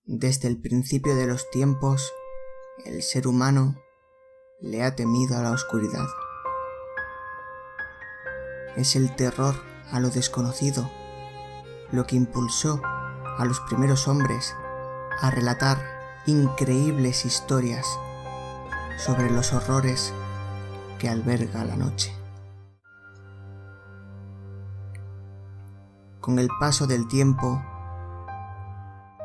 Desde el principio de los tiempos, el ser humano le ha temido a la oscuridad. Es el terror a lo desconocido lo que impulsó a los primeros hombres a relatar increíbles historias sobre los horrores que alberga la noche. Con el paso del tiempo,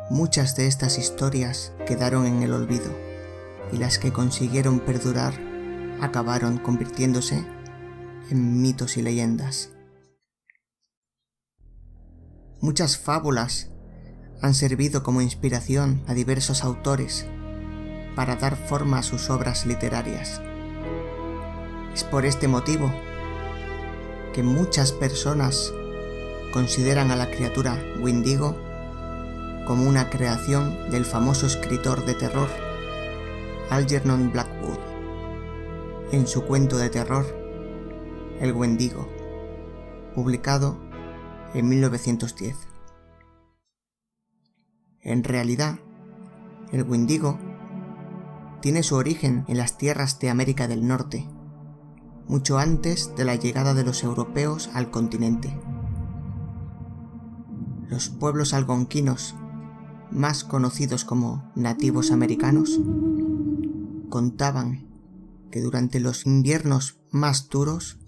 muchas de estas historias quedaron en el olvido y las que consiguieron perdurar acabaron convirtiéndose en mitos y leyendas. Muchas fábulas han servido como inspiración a diversos autores para dar forma a sus obras literarias. Es por este motivo que muchas personas consideran a la criatura Wendigo como una creación del famoso escritor de terror Algernon Blackwood, en su cuento de terror El Wendigo, publicado en 1910. En realidad, el Wendigo tiene su origen en las tierras de América del Norte, mucho antes de la llegada de los europeos al continente. Los pueblos algonquinos, más conocidos como nativos americanos, contaban que durante los inviernos más duros,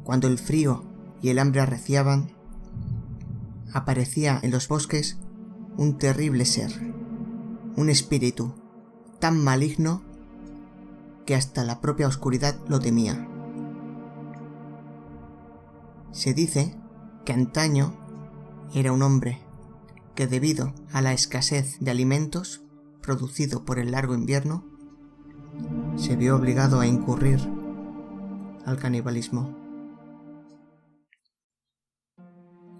cuando el frío y el hambre arreciaban, aparecía en los bosques un terrible ser, un espíritu tan maligno que hasta la propia oscuridad lo temía. Se dice que antaño era un hombre que, debido a la escasez de alimentos producido por el largo invierno, se vio obligado a incurrir al canibalismo.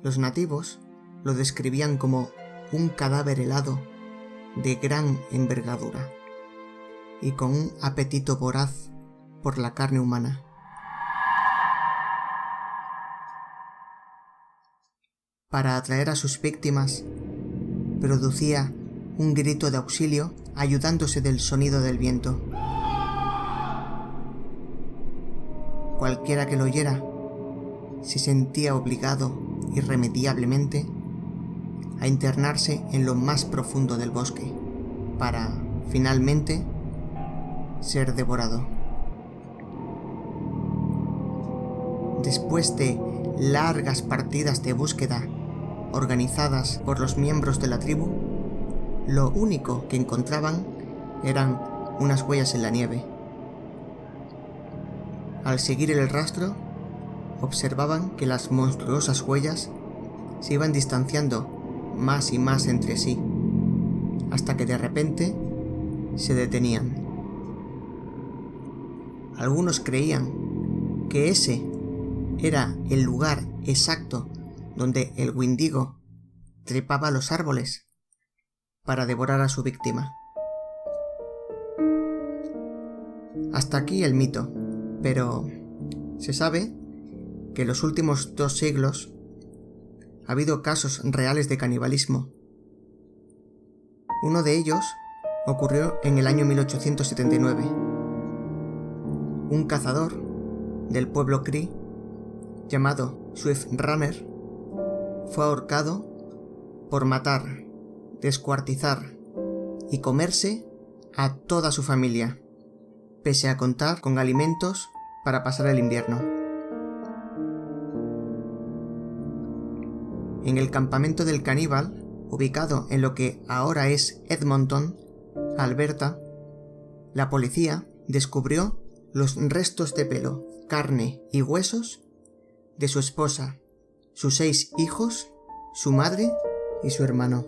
Los nativos lo describían como un cadáver helado de gran envergadura y con un apetito voraz por la carne humana. Para atraer a sus víctimas, producía un grito de auxilio ayudándose del sonido del viento. Cualquiera que lo oyera se sentía obligado irremediablemente a internarse en lo más profundo del bosque, para, finalmente, ser devorado. Después de largas partidas de búsqueda organizadas por los miembros de la tribu, lo único que encontraban eran unas huellas en la nieve. Al seguir el rastro, observaban que las monstruosas huellas se iban distanciando más y más entre sí, hasta que de repente se detenían. Algunos creían que ese era el lugar exacto donde el Wendigo trepaba los árboles para devorar a su víctima. Hasta aquí el mito, pero se sabe que en los últimos 2 siglos ha habido casos reales de canibalismo. Uno de ellos ocurrió en el año 1879. Un cazador del pueblo Cree, llamado Swift Runner, fue ahorcado por matar, descuartizar y comerse a toda su familia, pese a contar con alimentos para pasar el invierno. En el campamento del caníbal, ubicado en lo que ahora es Edmonton, Alberta, la policía descubrió los restos de pelo, carne y huesos de su esposa, sus 6 hijos, su madre y su hermano.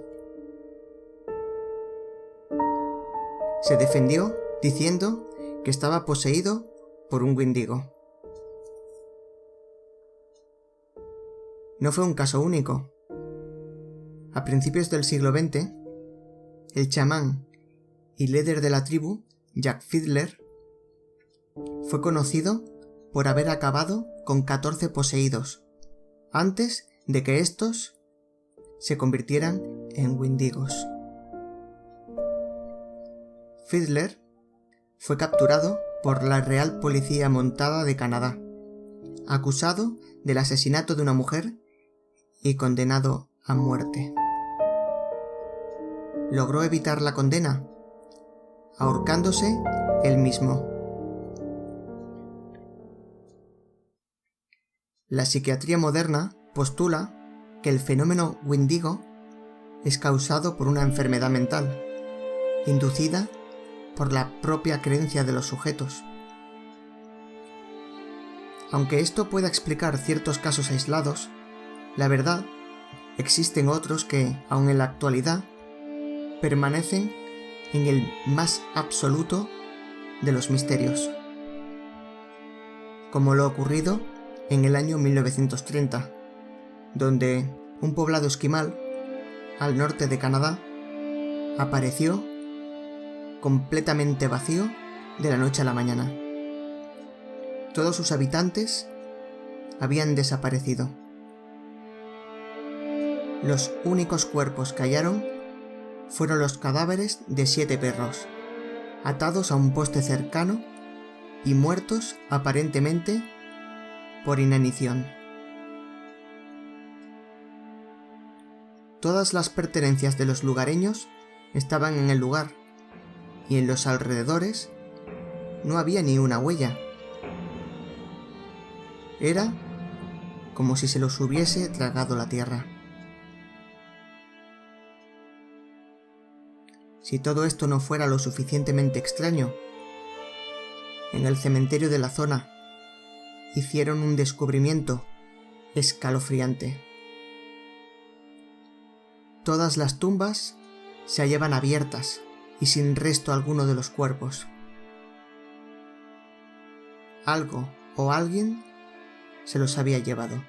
Se defendió diciendo que estaba poseído por un Wendigo. No fue un caso único. A principios del siglo XX, el chamán y líder de la tribu, Jack Fiddler, fue conocido por haber acabado con 14 poseídos, antes de que estos se convirtieran en wendigos. Fiedler fue capturado por la Real Policía Montada de Canadá, acusado del asesinato de una mujer y condenado a muerte. Logró evitar la condena, ahorcándose él mismo. La psiquiatría moderna postula que el fenómeno Wendigo es causado por una enfermedad mental, inducida por la propia creencia de los sujetos. Aunque esto pueda explicar ciertos casos aislados, la verdad, existen otros que, aun en la actualidad, permanecen en el más absoluto de los misterios, como lo ocurrido en el año 1930, donde un poblado esquimal, al norte de Canadá, apareció completamente vacío de la noche a la mañana. Todos sus habitantes habían desaparecido. Los únicos cuerpos que hallaron fueron los cadáveres de 7 perros, atados a un poste cercano y muertos aparentemente por inanición. Todas las pertenencias de los lugareños estaban en el lugar, y en los alrededores no había ni una huella. Era como si se los hubiese tragado la tierra. Si todo esto no fuera lo suficientemente extraño, en el cementerio de la zona hicieron un descubrimiento escalofriante. Todas las tumbas se hallaban abiertas y sin resto alguno de los cuerpos. Algo o alguien se los había llevado.